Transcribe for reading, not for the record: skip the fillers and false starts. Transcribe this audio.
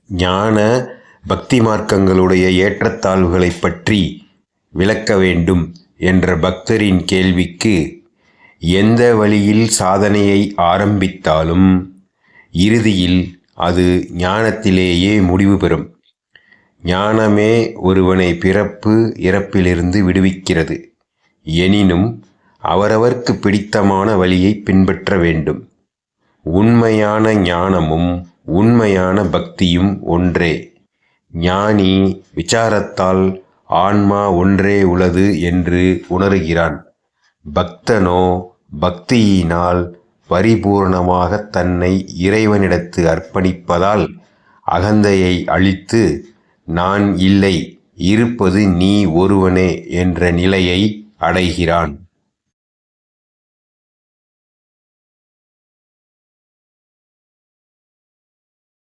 ஞான பக்தி மார்க்கங்களுடைய ஏற்றத்தாழ்வுகளைப் பற்றி விளக்க வேண்டும் என்ற பக்தரின் கேள்விக்கு, எந்த வழியில் சாதனையை ஆரம்பித்தாலும் இறுதியில் அது ஞானத்திலேயே முடிவு பெறும். ஞானமே ஒருவனை பிறப்பு இறப்பிலிருந்து விடுவிக்கிறது. எனினும் அவரவர்க்கு பிடித்தமான வழியை பின்பற்ற வேண்டும். உண்மையான ஞானமும் உண்மையான பக்தியும் ஒன்றே. ஞானி விசாரத்தால் ஆன்மா ஒன்றே உளது என்று உணர்கிறான். பக்தனோ பக்தியினால் பரிபூர்ணமாக தன்னை இறைவனிடத்து அர்ப்பணிப்பதால் அகந்தையை அழித்து, நான் இல்லை, இருப்பது நீ ஒருவனே என்ற நிலையை அடைகிறான்.